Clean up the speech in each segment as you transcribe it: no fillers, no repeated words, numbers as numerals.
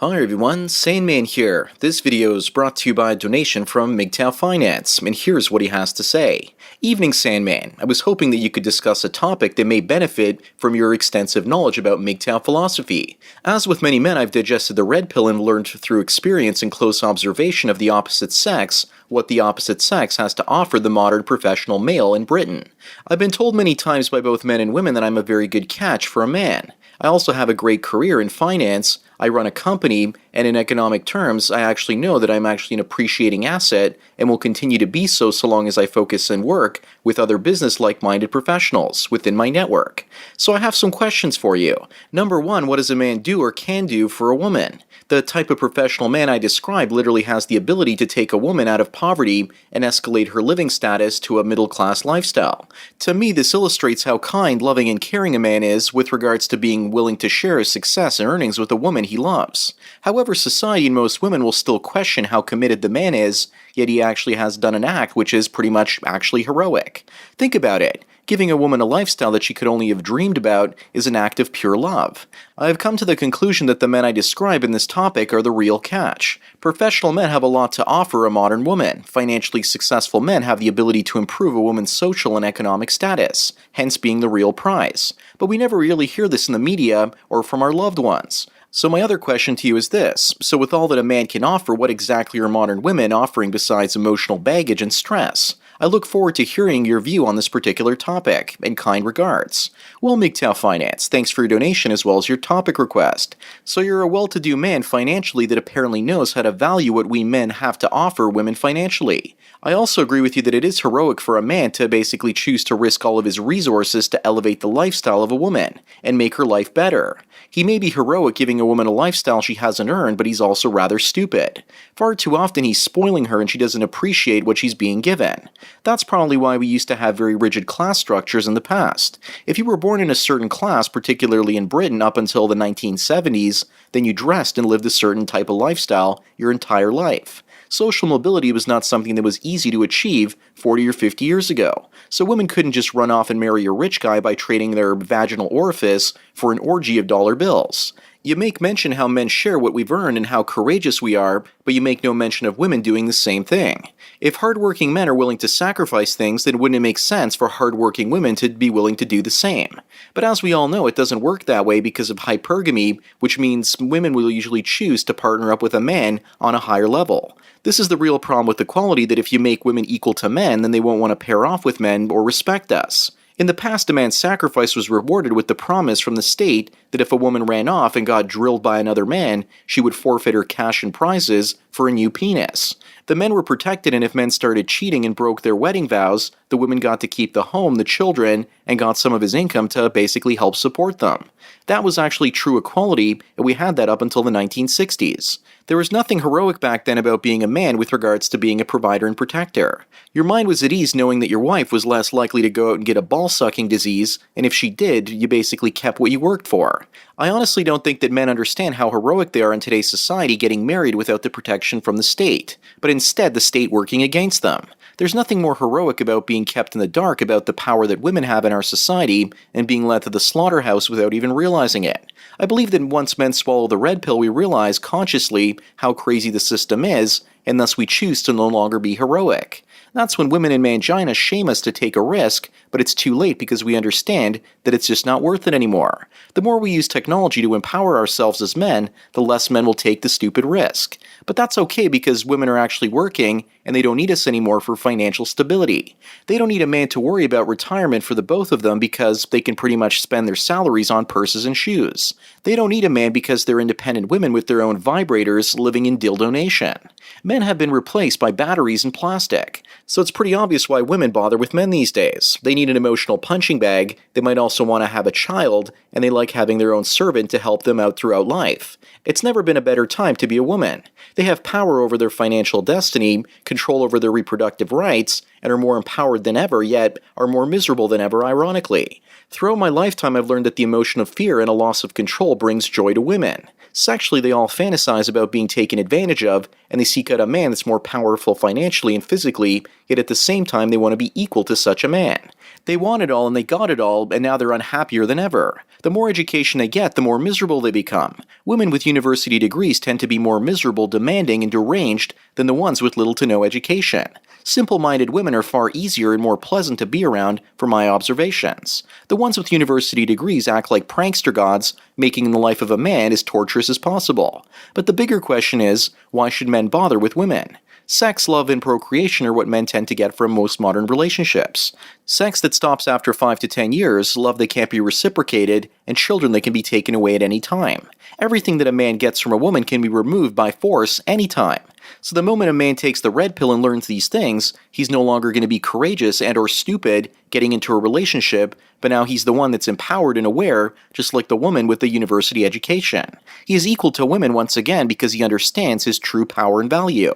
Hi everyone, Sane Man here. This video is brought to you by a donation from MGTOW Finance, and here's what he has to say. Evening Sandman, I was hoping that you could discuss a topic that may benefit from your extensive knowledge about MGTOW philosophy. As with many men, I've digested the red pill and learned through experience and close observation of the opposite sex what the opposite sex has to offer the modern professional male in Britain. I've been told many times by both men and women that I'm a very good catch for a man. I also have a great career in finance, I run a company, and in economic terms, I actually know that I'm actually an appreciating asset and will continue to be so long as I focus and work with other business like-minded professionals within my network. So I have some questions for you. Number one, what does a man do or can do for a woman? The type of professional man I describe literally has the ability to take a woman out of poverty and escalate her living status to a middle-class lifestyle. To me, this illustrates how kind, loving, and caring a man is with regards to being willing to share his success and earnings with a woman he loves. However, society and most women will still question how committed the man is, yet he actually has done an act which is pretty much actually heroic. Think about it. Giving a woman a lifestyle that she could only have dreamed about is an act of pure love. I have come to the conclusion that the men I describe in this topic are the real catch. Professional men have a lot to offer a modern woman. Financially successful men have the ability to improve a woman's social and economic status, hence being the real prize. But we never really hear this in the media or from our loved ones. So my other question to you is this. So with all that a man can offer, what exactly are modern women offering besides emotional baggage and stress? I look forward to hearing your view on this particular topic. In kind regards. Well, MGTOW Finance, thanks for your donation as well as your topic request. So you're a well-to-do man financially that apparently knows how to value what we men have to offer women financially. I also agree with you that it is heroic for a man to basically choose to risk all of his resources to elevate the lifestyle of a woman and make her life better. He may be heroic giving a woman a lifestyle she hasn't earned, but he's also rather stupid. Far too often he's spoiling her and she doesn't appreciate what she's being given. That's probably why we used to have very rigid class structures in the past. If you were born in a certain class, particularly in Britain up until the 1970s, then you dressed and lived a certain type of lifestyle your entire life. Social mobility was not something that was easy to achieve 40 or 50 years ago, so women couldn't just run off and marry a rich guy by trading their vaginal orifice for an orgy of dollar bills. You make mention how men share what we've earned and how courageous we are, but you make no mention of women doing the same thing. If hardworking men are willing to sacrifice things, then wouldn't it make sense for hardworking women to be willing to do the same? But as we all know, it doesn't work that way because of hypergamy, which means women will usually choose to partner up with a man on a higher level. This is the real problem with equality, that if you make women equal to men, then they won't want to pair off with men or respect us. In the past, a man's sacrifice was rewarded with the promise from the state that if a woman ran off and got drilled by another man, she would forfeit her cash and prizes for a new penis. The men were protected, and if men started cheating and broke their wedding vows, the women got to keep the home, the children, and got some of his income to basically help support them. That was actually true equality, and we had that up until the 1960s. There was nothing heroic back then about being a man with regards to being a provider and protector. Your mind was at ease knowing that your wife was less likely to go out and get a ball-sucking disease, and if she did, you basically kept what you worked for. I honestly don't think that men understand how heroic they are in today's society getting married without the protection from the state, but instead the state working against them. There's nothing more heroic about being kept in the dark about the power that women have in our society and being led to the slaughterhouse without even realizing it. I believe that once men swallow the red pill, we realize consciously how crazy the system is, and thus we choose to no longer be heroic. That's when women in Mangina shame us to take a risk, but it's too late because we understand that it's just not worth it anymore. The more we use technology to empower ourselves as men, the less men will take the stupid risk. But that's okay because women are actually working and they don't need us anymore for financial stability. They don't need a man to worry about retirement for the both of them because they can pretty much spend their salaries on purses and shoes. They don't need a man because they're independent women with their own vibrators living in dildo nation. Men have been replaced by batteries and plastic. So it's pretty obvious why women bother with men these days. They need an emotional punching bag, they might also want to have a child, and they like having their own servant to help them out throughout life. It's never been a better time to be a woman. They have power over their financial destiny, control over their reproductive rights, and are more empowered than ever, yet are more miserable than ever, ironically. Throughout my lifetime, I've learned that the emotion of fear and a loss of control brings joy to women. Sexually, they all fantasize about being taken advantage of, and they seek out a man that's more powerful financially and physically, yet at the same time they want to be equal to such a man. They want it all and they got it all, and now they're unhappier than ever. The more education they get, the more miserable they become. Women with university degrees tend to be more miserable, demanding, and deranged than the ones with little to no education. Simple-minded women are far easier and more pleasant to be around from my observations. The ones with university degrees act like prankster gods, making the life of a man as torturous as possible. But the bigger question is, why should men bother with women? Sex, love, and procreation are what men tend to get from most modern relationships. Sex that stops after 5 to 10 years, love that can't be reciprocated, and children that can be taken away at any time. Everything that a man gets from a woman can be removed by force anytime. So the moment a man takes the red pill and learns these things, he's no longer going to be courageous and or stupid getting into a relationship, but now he's the one that's empowered and aware, just like the woman with the university education. He is equal to women once again because he understands his true power and value.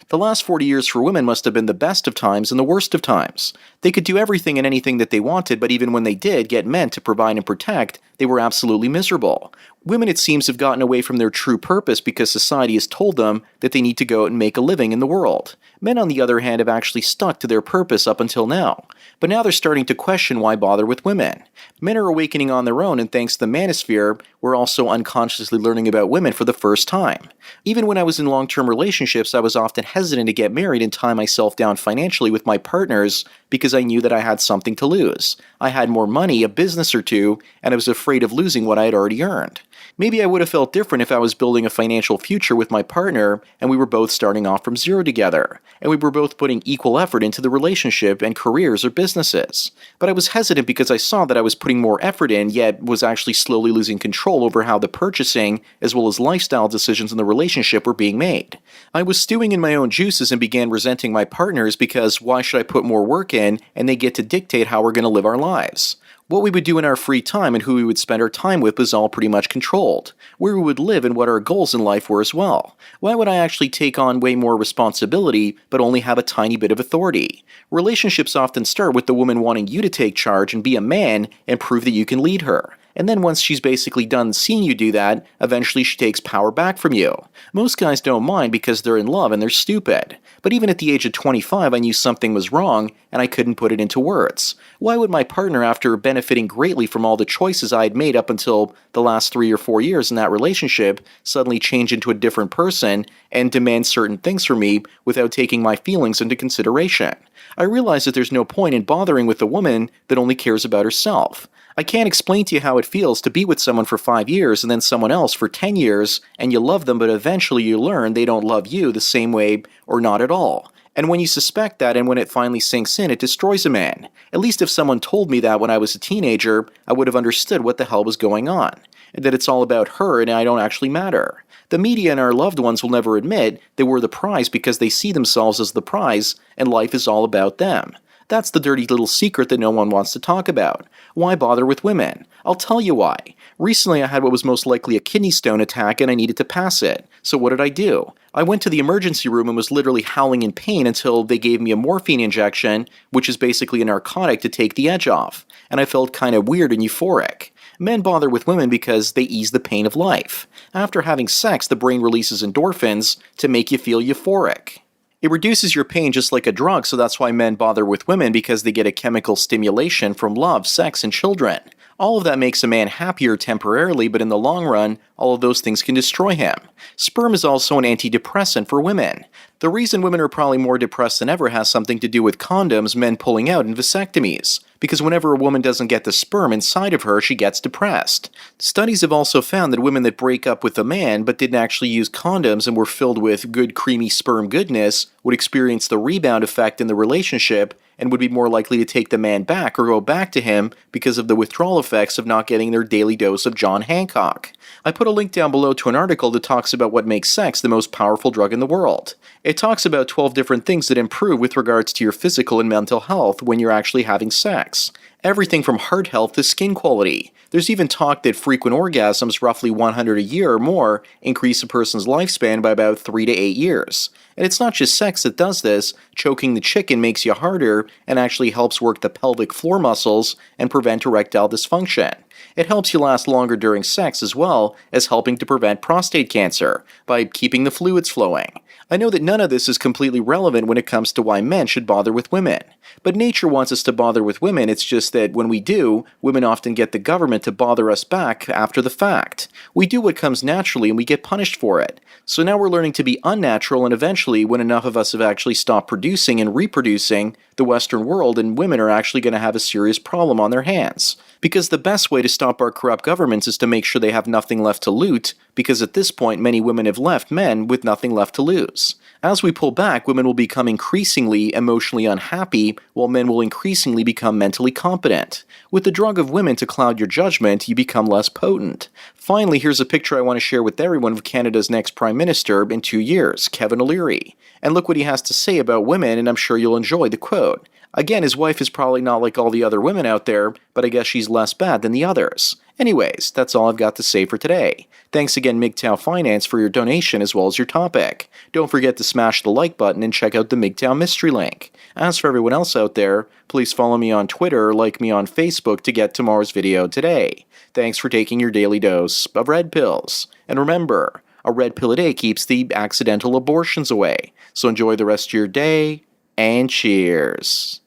The last 40 years for women must have been the best of times and the worst of times. They could do everything and anything that they wanted, but even when they did get men to provide and protect, they were absolutely miserable. Women, it seems, have gotten away from their true purpose because society has told them that they need to go out and make a living in the world. Men, on the other hand, have actually stuck to their purpose up until now. But now they're starting to question why bother with women. Men are awakening on their own, and thanks to the manosphere, we're also unconsciously learning about women for the first time. Even when I was in long-term relationships, I was often hesitant to get married and tie myself down financially with my partners because I knew that I had something to lose. I had more money, a business or two, and I was afraid of losing what I had already earned. Maybe I would have felt different if I was building a financial future with my partner and we were both starting off from zero together, and we were both putting equal effort into the relationship and careers or businesses. But I was hesitant because I saw that I was putting more effort in, yet was actually slowly losing control over how the purchasing as well as lifestyle decisions in the relationship were being made. I was stewing in my own juices and began resenting my partners because why should I put more work in and they get to dictate how we're going to live our lives? What we would do in our free time and who we would spend our time with was all pretty much controlled. Where we would live and what our goals in life were as well. Why would I actually take on way more responsibility but only have a tiny bit of authority? Relationships often start with the woman wanting you to take charge and be a man and prove that you can lead her. And then once she's basically done seeing you do that, eventually she takes power back from you. Most guys don't mind because they're in love and they're stupid. But even at the age of 25, I knew something was wrong and I couldn't put it into words. Why would my partner, after benefiting greatly from all the choices I had made up until the last 3 or 4 years in that relationship, suddenly change into a different person and demand certain things from me without taking my feelings into consideration? I realized that there's no point in bothering with a woman that only cares about herself. I can't explain to you how it feels to be with someone for 5 years and then someone else for 10 years, and you love them, but eventually you learn they don't love you the same way or not at all. And when you suspect that and when it finally sinks in, it destroys a man. At least if someone told me that when I was a teenager, I would have understood what the hell was going on. And that it's all about her and I don't actually matter. The media and our loved ones will never admit that we're the prize because they see themselves as the prize and life is all about them. That's the dirty little secret that no one wants to talk about. Why bother with women? I'll tell you why. Recently I had what was most likely a kidney stone attack and I needed to pass it. So what did I do? I went to the emergency room and was literally howling in pain until they gave me a morphine injection, which is basically a narcotic to take the edge off. And I felt kind of weird and euphoric. Men bother with women because they ease the pain of life. After having sex, the brain releases endorphins to make you feel euphoric. It reduces your pain just like a drug, so that's why men bother with women because they get a chemical stimulation from love, sex, and children. All of that makes a man happier temporarily, but in the long run, all of those things can destroy him. Sperm is also an antidepressant for women. The reason women are probably more depressed than ever has something to do with condoms, men pulling out, and vasectomies. Because whenever a woman doesn't get the sperm inside of her, she gets depressed. Studies have also found that women that break up with a man but didn't actually use condoms and were filled with good creamy sperm goodness would experience the rebound effect in the relationship and would be more likely to take the man back or go back to him because of the withdrawal effects of not getting their daily dose of John Hancock. I put a link down below to an article that talks about what makes sex the most powerful drug in the world. It talks about 12 different things that improve with regards to your physical and mental health when you're actually having sex. Everything from heart health to skin quality. There's even talk that frequent orgasms, roughly 100 a year or more, increase a person's lifespan by about 3 to 8 years. And it's not just sex that does this. Choking the chicken makes you harder and actually helps work the pelvic floor muscles and prevent erectile dysfunction. It helps you last longer during sex as well as helping to prevent prostate cancer by keeping the fluids flowing. I know that none of this is completely relevant when it comes to why men should bother with women. But nature wants us to bother with women, it's just that when we do, women often get the government to bother us back after the fact. We do what comes naturally and we get punished for it. So now we're learning to be unnatural, and eventually, when enough of us have actually stopped producing and reproducing, the Western world and women are actually going to have a serious problem on their hands. Because the best way to stop our corrupt governments is to make sure they have nothing left to loot, because at this point many women have left men with nothing left to lose. As we pull back, women will become increasingly emotionally unhappy, while men will increasingly become mentally competent. With the drug of women to cloud your judgment, you become less potent. Finally, here's a picture I want to share with everyone of Canada's next Prime Minister in 2 years, Kevin O'Leary. And look what he has to say about women, and I'm sure you'll enjoy the quote. Again, his wife is probably not like all the other women out there, but I guess she's less bad than the others. Anyways, that's all I've got to say for today. Thanks again, MGTOW Finance, for your donation as well as your topic. Don't forget to smash the like button and check out the MGTOW mystery link. As for everyone else out there, please follow me on Twitter or like me on Facebook to get tomorrow's video today. Thanks for taking your daily dose of red pills. And remember, a red pill a day keeps the accidental abortions away. So enjoy the rest of your day, and cheers.